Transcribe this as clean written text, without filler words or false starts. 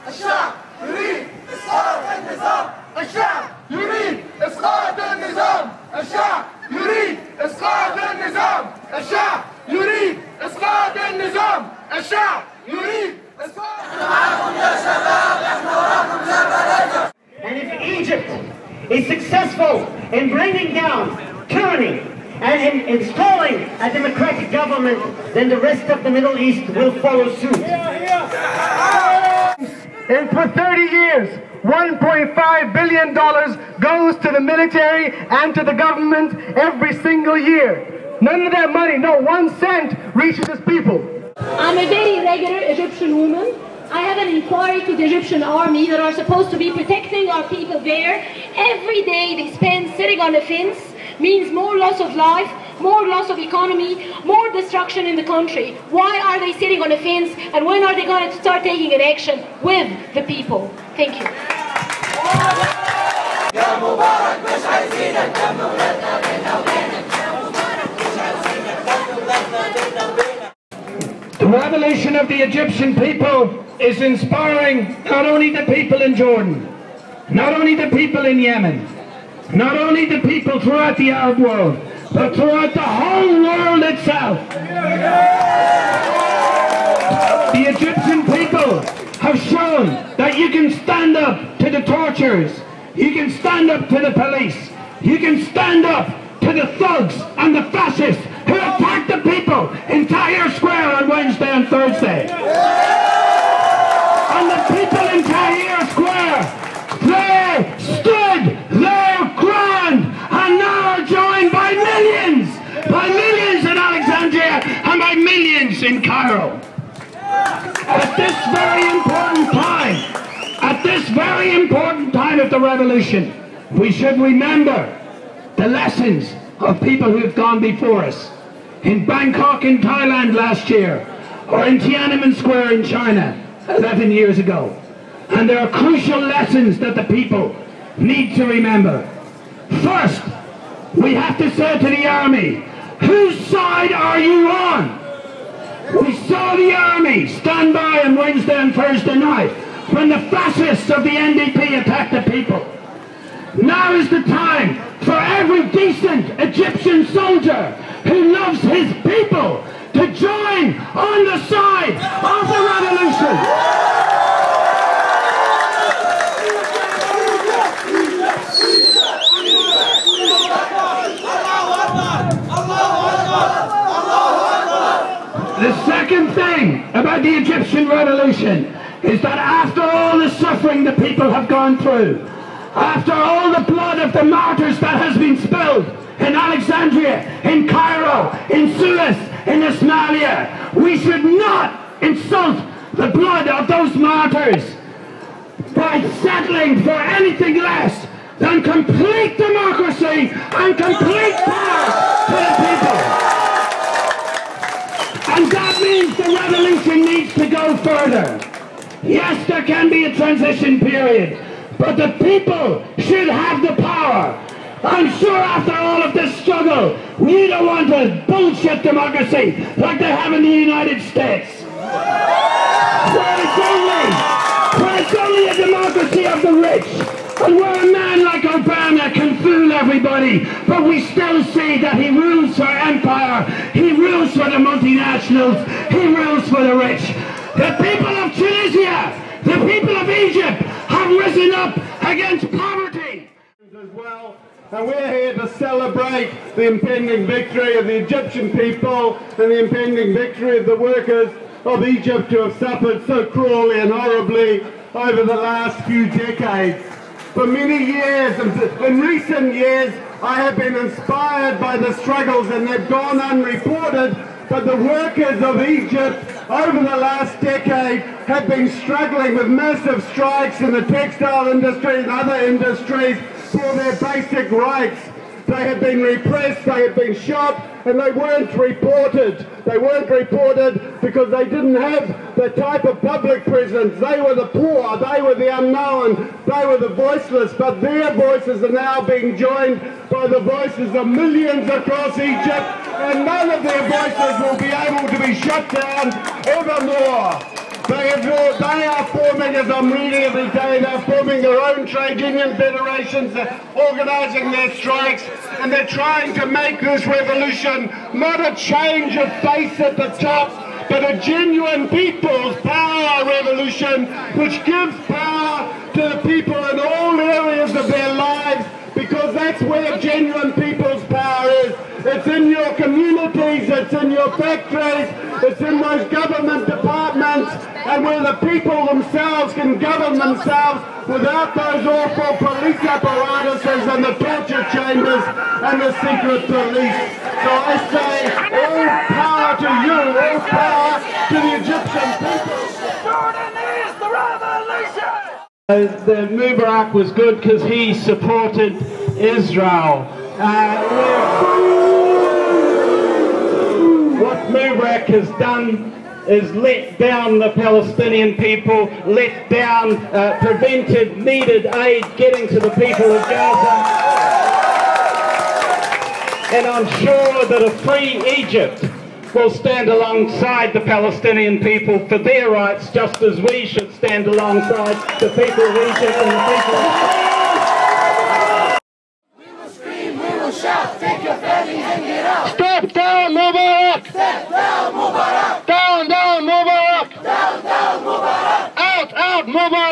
الشعب يريد إسقاط النظام. الشعب يريد إسقاط النظام. الشعب يريد إسقاط النظام. الشعب يريد إسقاط النظام. الشعب يريد إسقاط. معاكم يا شباب، إحنا وراكم يا بلدنا. And if Egypt is successful in bringing down tyranny and in installing a democratic government, then the rest of the Middle East will follow suit. And for 30 years, $1.5 billion goes to the military and to the government every single year. None of that money, no 1 cent, reaches its people. I'm a very regular Egyptian woman. I have an inquiry to the Egyptian army that are supposed to be protecting our people there. Every day they spend sitting on a fence means more loss of life, more loss of economy, more destruction in the country. Why are they sitting on a fence, and when are they going to start taking an action with the people? Thank you. The revolution of the Egyptian people is inspiring not only the people in Jordan, not only the people in Yemen, not only the people throughout the Arab world, but throughout the whole world itself. The Egyptian people have shown that you can stand up to the torturers, you can stand up to the police, you can stand up to the thugs and the fascists who attacked the people in Tahrir Square on Wednesday and Thursday. And the people in Tahrir Square, they stood their ground and now are joined by millions in Alexandria and by millions in Cairo. At this very important time of the revolution, we should remember the lessons of people who have gone before us. In Bangkok in Thailand last year, or in Tiananmen Square in China 11 years ago. And there are crucial lessons that the people need to remember. First, we have to say to the army, whose side are you on? We saw the army stand by on Wednesday and Thursday night when the fascists of the NDP attacked the people. Now is the time for every decent Egyptian soldier who loves his people to join on the side of the revolution. The second thing about the Egyptian revolution is that after all the suffering the people have gone through, after all the blood of the martyrs that has been spilled in Alexandria, in Cairo, in Suez, in Ismailia, we should not insult the blood of those martyrs by settling for anything less than complete democracy and complete power to the people. And that means the revolution needs to go further. Yes, there can be a transition period, but the people should have the power. I'm sure after all of this struggle, we don't want a bullshit democracy like they have in the United States. Where it's only a democracy of the rich, and where a man like Obama can fool everybody, but we still see that he rules for empire, he rules for the multinationals, he rules for the rich. The people of Tunisia, the people of Egypt have risen up against poverty. As well, and we're here to celebrate the impending victory of the Egyptian people and the impending victory of the workers of Egypt who have suffered so cruelly and horribly over the last few decades. For many years, in recent years, I have been inspired by the struggles, and they've gone unreported, but the workers of Egypt over the last decade have been struggling with massive strikes in the textile industry and other industries for their basic rights. They have been repressed, they have been shot, and they weren't reported. They weren't reported because they didn't have the type of public presence. They were the poor, they were the unknown, they were the voiceless, but their voices are now being joined by the voices of millions across Egypt, and none of their voices will be able to be shut down evermore. They are forming, as I'm reading every day, they're forming their own trade union federations, they're organising their strikes, and they're trying to make this revolution not a change of face at the top, but a genuine people's power revolution, which gives power to the people in all areas of their lives, because that's where genuine people's power is. It's in your communities, it's in your factories, it's in those government departments, and where the people themselves can govern themselves without those awful police apparatuses and the torture chambers and the secret police. So I say, all power to you, all power to the Egyptian people. Jordan is the revolution! The Mubarak was good because he supported Israel. What Mubarak has done is let down the Palestinian people, let down, prevented needed aid getting to the people of Gaza. And I'm sure that a free Egypt will stand alongside the Palestinian people for their rights, just as we should stand alongside the people of Egypt and the people of... We will scream, we will shout, take your families and get out. Step down, Mubarak! Step down, Mubarak! Down, down, Mubarak! Down, down, Mubarak! Out, out, Mubarak!